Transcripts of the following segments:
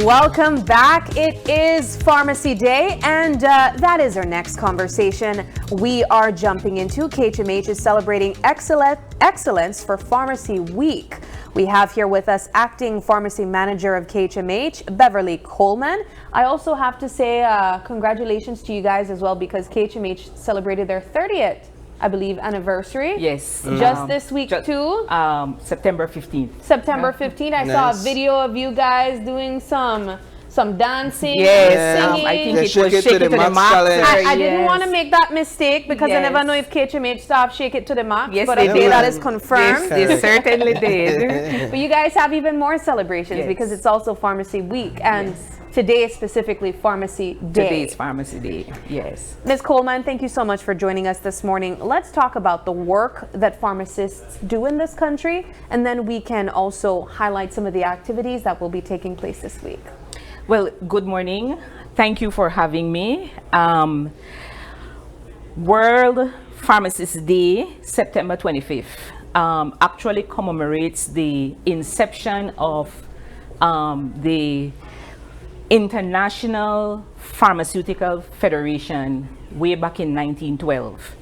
Welcome back. It is Pharmacy Day, and that is our next conversation we are jumping into. KHMH is celebrating excellence for Pharmacy Week. We have here with us Acting Pharmacy Manager of KHMH, Beverly Coleman. I also have to say congratulations to you guys as well, because KHMH celebrated their 30th, I believe, anniversary. Yes. Just this week too. September 15th. September 15th. I saw a video of you guys doing some dancing. Yes. Singing. I think it was Shake It to the Max. I didn't want to make that mistake because I never know if KHMH stopped Shake It to the Max. Yes, but they I think did. that is confirmed. They certainly did. But you guys have even more celebrations because it's also Pharmacy Week, and today is specifically Pharmacy Day. Today is Pharmacy Day, yes. Ms. Coleman, thank you so much for joining us this morning. Let's talk about the work that pharmacists do in this country, and then we can also highlight some of the activities that will be taking place this week. Well, good morning. Thank you for having me. World Pharmacist Day, September 25th, actually commemorates the inception of the International Pharmaceutical Federation way back in 1912.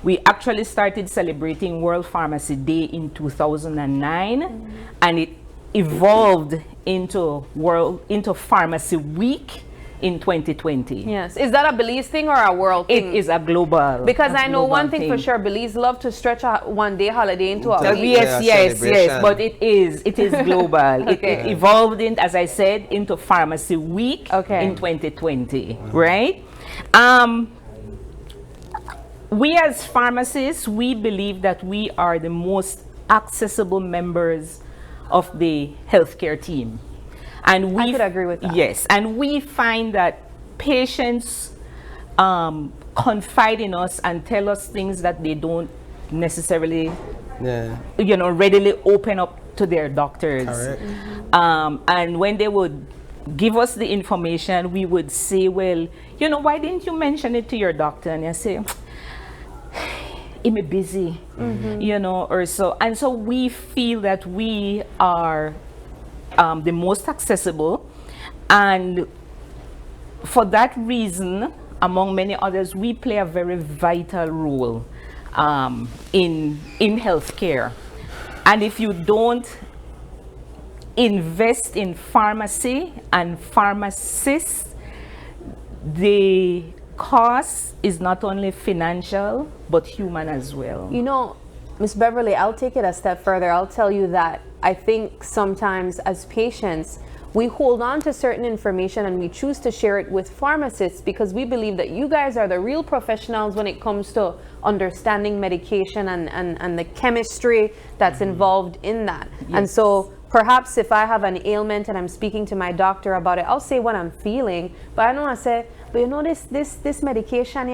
We actually started celebrating World Pharmacy Day in 2009, and it evolved into Pharmacy Week in 2020. Yes. Is that a Belize thing or a world thing? It is a global. Because I know one thing for sure, Belize love to stretch a one-day holiday into a week. Yes, but it is global. Okay. It evolved in, as I said, into Pharmacy Week in 2020, right? We as pharmacists, we believe that we are the most accessible members of the healthcare team. And I could agree with that. Yes, and we find that patients confide in us and tell us things that they don't necessarily, readily open up to their doctors. Correct. And when they would give us the information, we would say, well, why didn't you mention it to your doctor? And I say, he may busy, or so. And so we feel that we are the most accessible, and for that reason, among many others, we play a very vital role in healthcare. And if you don't invest in pharmacy and pharmacists, the cost is not only financial but human as well. Ms. Beverly, I'll take it a step further. I'll tell you that I think sometimes as patients, we hold on to certain information and we choose to share it with pharmacists because we believe that you guys are the real professionals when it comes to understanding medication and the chemistry that's involved in that. Yes. And so perhaps if I have an ailment and I'm speaking to my doctor about it, I'll say what I'm feeling, but I don't want to say, but this medication,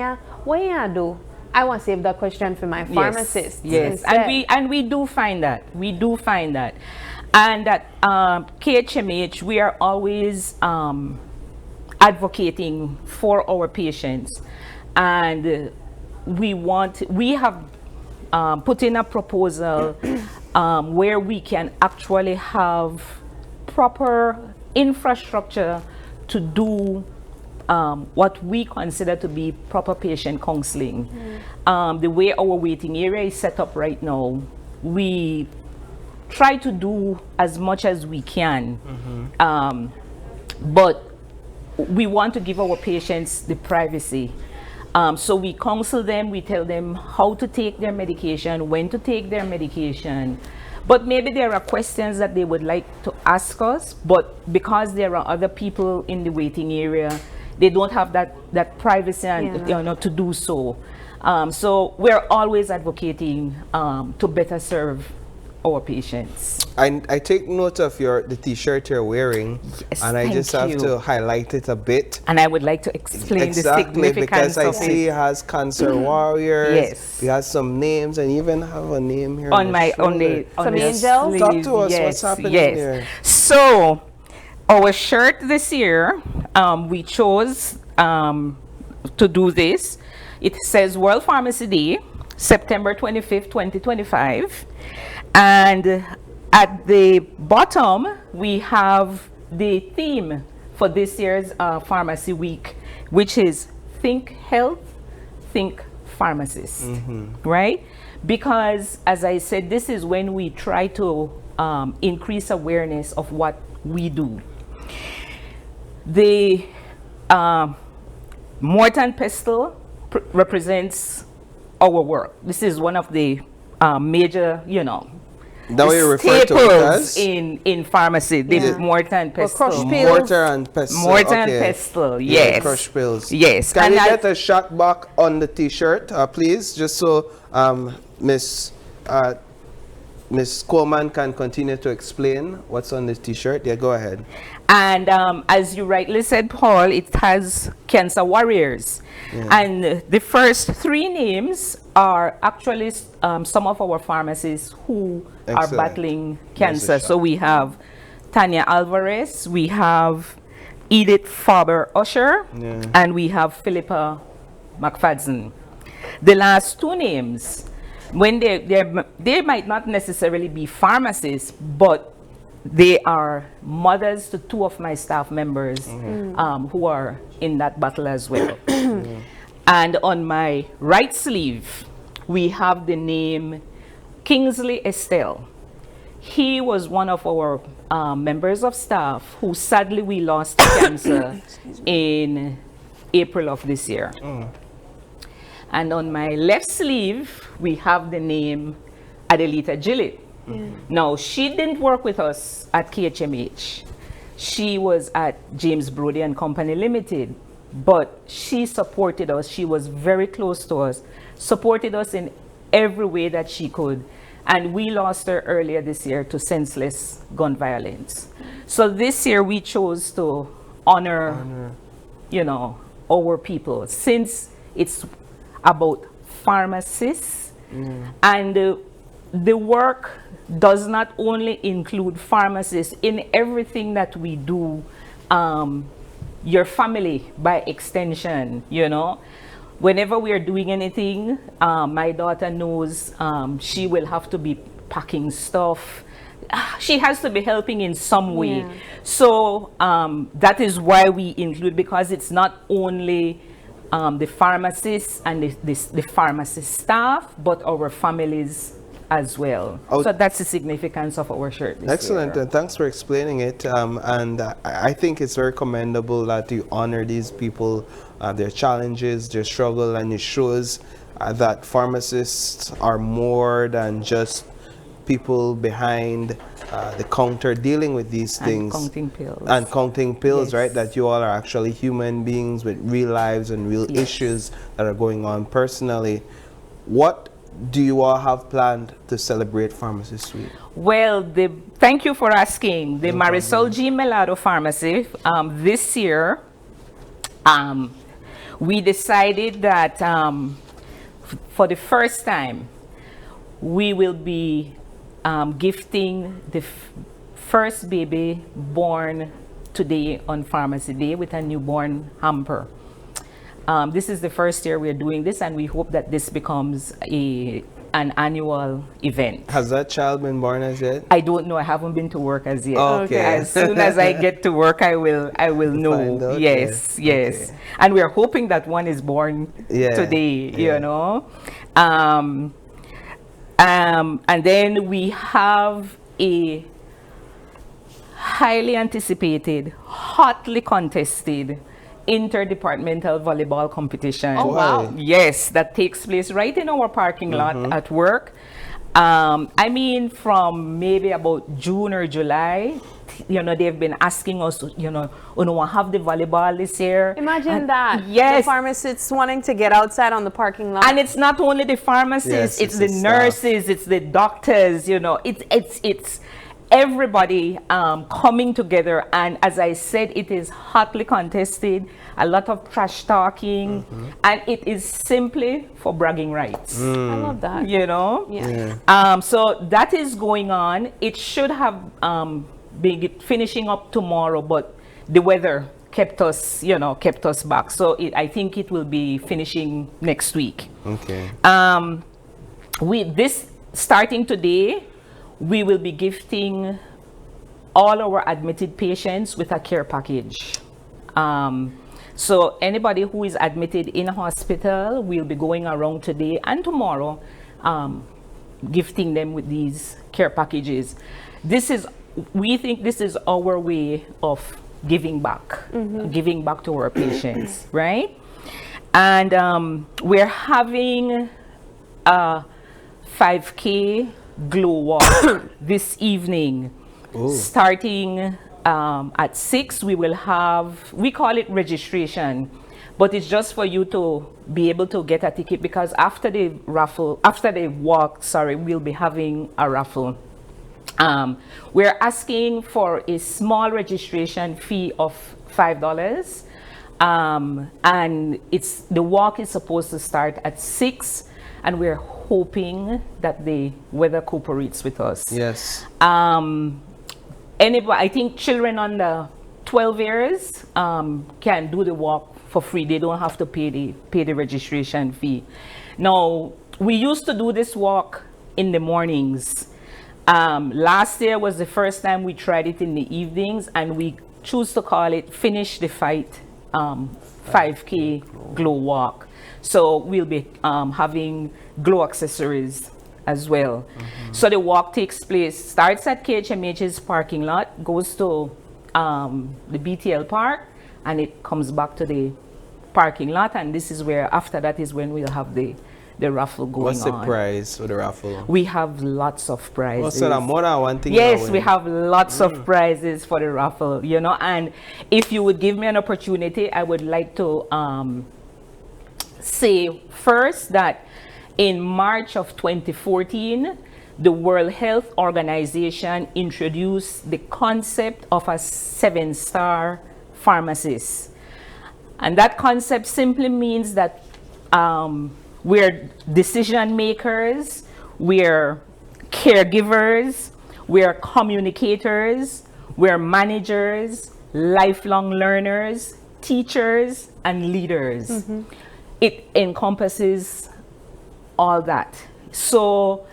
what you do? I want to save that question for my pharmacist. Yes, and we do find that. And at KHMH, we are always advocating for our patients, and we have put in a proposal where we can actually have proper infrastructure to do what we consider to be proper patient counseling. The way our waiting area is set up right now, we try to do as much as we can, but we want to give our patients the privacy. So we counsel them, we tell them how to take their medication, when to take their medication. But maybe there are questions that they would like to ask us, but because there are other people in the waiting area, they don't have that privacy and to do so. So we're always advocating to better serve our patients. I take note of the t-shirt you're wearing, and I just have to highlight it a bit. And I would like to explain the significance because I of see it has Cancer Warriors. Yes. It has some names, and even have a name here on the angels. Talk to us. What's happening here? So our shirt this year, we chose to do this. It says World Pharmacy Day, September 25th, 2025. And at the bottom, we have the theme for this year's Pharmacy Week, which is Think Health, Think Pharmacist, right? Because, as I said, this is when we try to increase awareness of what we do. The mortar and pestle represents our work. This is one of the major, that way you refer to it as? in pharmacy, the mortar and pestle. Mortar and pestle. Mortar and pestle, yes. Crush pills. Yes. Can you get a shot back on the t-shirt, please? Just so Miss Coleman can continue to explain what's on this t-shirt. Yeah, go ahead. And as you rightly said, Paul, it has Cancer Warriors. Yeah. And the first 3 names are actually some of our pharmacists who are battling cancer. So we have Tanya Alvarez, we have Edith Faber Usher, and we have Philippa McFadden. The last 2 names, when they might not necessarily be pharmacists, but they are mothers to 2 of my staff members who are in that battle as well. And on my right sleeve, we have the name Kingsley Estelle. He was one of our members of staff who sadly we lost to cancer in April of this year. And on my left sleeve, we have the name Adelita Gillett. Now, she didn't work with us at KHMH. She was at James Brody and Company Limited, but she supported us. She was very close to us, supported us in every way that she could. And we lost her earlier this year to senseless gun violence. So this year we chose to honor. Our people, since it's about pharmacists and the work does not only include pharmacists. In everything that we do, your family by extension, whenever we are doing anything, my daughter knows she will have to be packing stuff. She has to be helping in some way. So that is why we include, because it's not only the pharmacists and the pharmacist staff, but our families as well. So that's the significance of our shirt this Excellent, year. and thanks for explaining it. And I think it's very commendable that you honor these people, their challenges, their struggle, and it shows that pharmacists are more than just people behind the counter dealing with these things. Counting pills. And counting pills, right? That you all are actually human beings with real lives and real issues that are going on personally. What do you all have planned to celebrate Pharmacist Week? Well, thank you for asking. The Marisol G. Melado Pharmacy, this year, we decided that for the first time, we will be gifting the first baby born today on Pharmacy Day with a newborn hamper. This is the first year we're doing this, and we hope that this becomes an annual event. Has that child been born as yet? I don't know. I haven't been to work as yet. Okay. As soon as I get to work, I will know. Yes. Okay. And we're hoping that one is born today, and then we have a highly anticipated, hotly contested interdepartmental volleyball competition. Oh, wow. Yes, that takes place right in our parking lot at work. I mean, from maybe about June or July, they've been asking us, have the volleyball this year. Imagine that. Yes. The pharmacists wanting to get outside on the parking lot. And it's not only the pharmacists, it's the nurses, it's the doctors, it's everybody coming together. And as I said, it is hotly contested, a lot of trash talking, and it is simply for bragging rights. I love that. So that is going on. It should have been finishing up tomorrow, but the weather kept us back. So I think it will be finishing next week. Okay. With this starting today, we will be gifting all our admitted patients with a care package. So anybody who is admitted in a hospital, will be going around today and tomorrow, gifting them with these care packages. We think this is our way of giving back, giving back to our patients, right? And we're having a 5K glow walk this evening. Ooh. Starting at 6, we call it registration, but it's just for you to be able to get a ticket, because after the walk, we'll be having a raffle. We're asking for a small registration fee of $5, and the walk is supposed to start at 6, and we're hoping that the weather cooperates with us. Yes. I think children under 12 years can do the walk for free. They don't have to pay the registration fee. Now, we used to do this walk in the mornings. Last year was the first time we tried it in the evenings, and we choose to call it Finish the Fight 5K Glow Walk. So we'll be having glow accessories as well. So the walk starts at KHMH's parking lot, goes to the BTL park, and it comes back to the parking lot, and this is where, after that is when we'll have the raffle going on. What's the prize for the raffle? We have lots of prizes. So more than one thing. Yes, we have lots of prizes for the raffle, and if you would give me an opportunity, I would like to say first that in March of 2014, the World Health Organization introduced the concept of a 7-star pharmacist. And that concept simply means that we're decision makers, we're caregivers, we're communicators, we're managers, lifelong learners, teachers, and leaders. It encompasses all that. So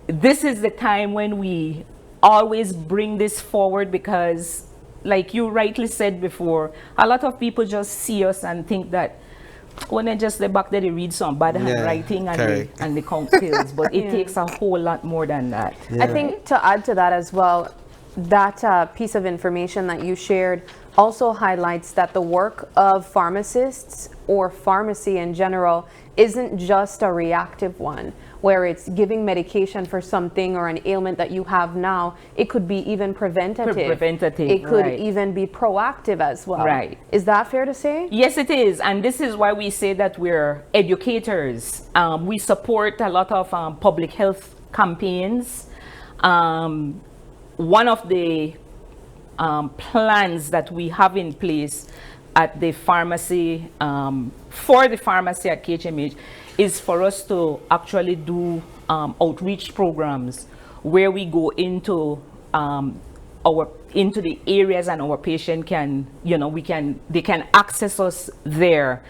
this is the time when we always bring this forward, because like you rightly said before, a lot of people just see us and think that when they just back there, they read some bad handwriting and they count pills, but it takes a whole lot more than that. I think to add to that as well, that piece of information that you shared also highlights that the work of pharmacists or pharmacy in general isn't just a reactive one, where it's giving medication for something or an ailment that you have now. It could be even preventative. It could even be proactive as well. Right. Is that fair to say? Yes, it is. And this is why we say that we're educators. We support a lot of public health campaigns. One of the plans that we have in place at the pharmacy, for the pharmacy at KHMH, is for us to actually do outreach programs where we go into the areas, and our patient can, they can access us there.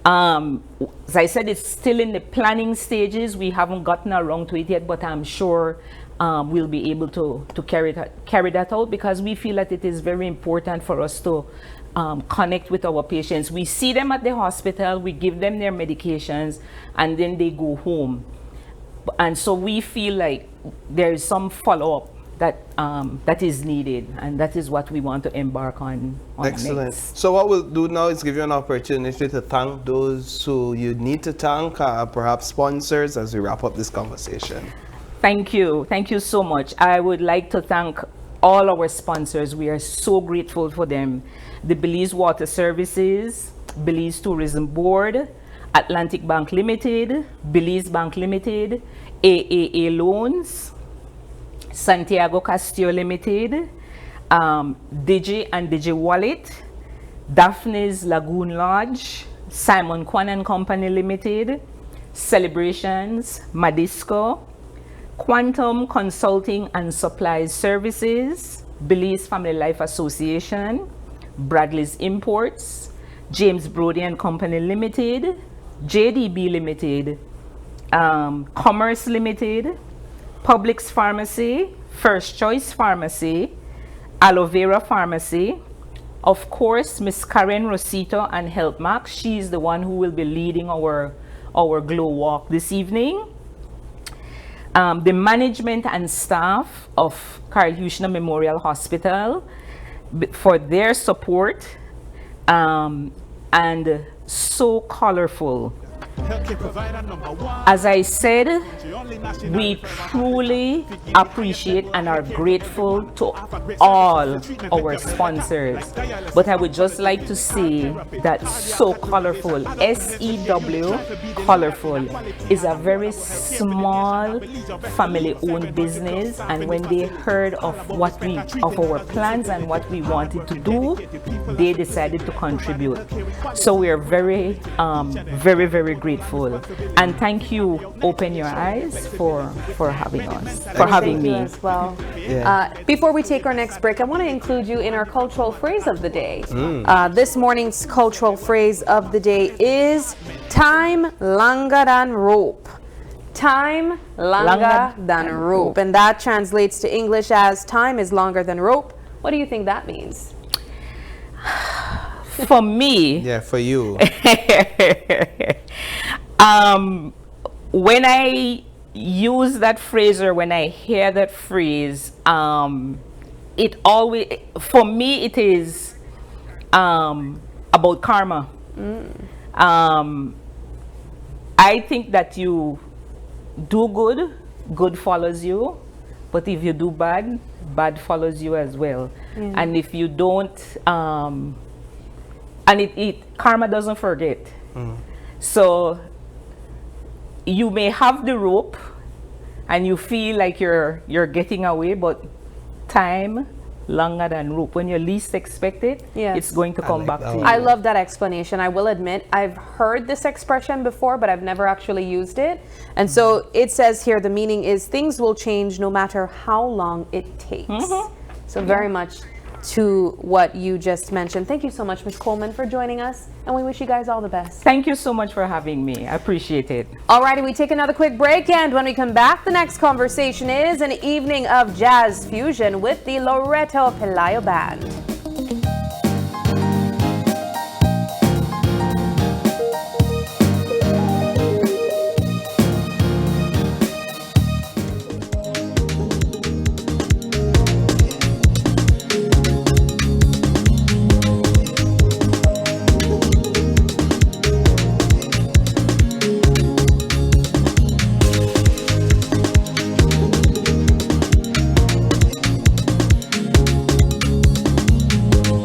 As I said, it's still in the planning stages. We haven't gotten around to it yet, but I'm sure we'll be able to carry that out, because we feel that it is very important for us to connect with our patients. We see them at the hospital, we give them their medications, and then they go home. And so we feel like there is some follow-up that is needed, and that is what we want to embark on Excellent. next. So what we'll do now is give you an opportunity to thank those who you need to thank, perhaps sponsors, as we wrap up this conversation. Thank you so much. I would like to thank all our sponsors. We are so grateful for them. The Belize Water Services, Belize Tourism Board, Atlantic Bank Limited, Belize Bank Limited, AAA Loans, Santiago Castillo Limited, Digi and Digi Wallet, Daphne's Lagoon Lodge, Simon Kwan and Company Limited, Celebrations, Madisco, Quantum Consulting and Supplies Services, Belize Family Life Association, Bradley's Imports, James Brody and Company Limited, JDB Limited, Commerce Limited, Publix Pharmacy, First Choice Pharmacy, Aloe Vera Pharmacy, of course, Miss Karen Rosito and Health Max. She's the one who will be leading our Glow Walk this evening. The management and staff of Carl Hushner Memorial Hospital for their support, and so colorful. As I said, we truly appreciate and are grateful to all our sponsors. But I would just like to say that So Colorful, SEW Colorful, is a very small family-owned business, and when they heard of our plans and what we wanted to do, they decided to contribute. So we are very, very grateful, and thank you, Open Your Eyes, for having us, for having me as well. Yeah. Before we take our next break, I want to include you in our cultural phrase of the day. This morning's cultural phrase of the day is time longer than rope. Time longer than rope, and that translates to English as time is longer than rope. What do you think that means? For me, Yeah, for you. When I use that phrase, or when I hear that phrase, it always, for me, it is about karma. I think that you do good, good follows you, but if you do bad, bad follows you as well. And if you don't, and karma doesn't forget. So you may have the rope and you feel like you're getting away, but time longer than rope. When you least expect it, Yes. it's going to come back to you. I love that explanation. I will admit I've heard this expression before, but I've never actually used it. And so it says here the meaning is things will change no matter how long it takes. So very much to what you just mentioned. Thank you so much, Ms. Coleman, for joining us, and we wish you guys all the best. Thank you so much for having me. I appreciate it. Alrighty, we take another quick break, and when we come back, the next conversation is an evening of jazz fusion with the Loreto Pelayo Band.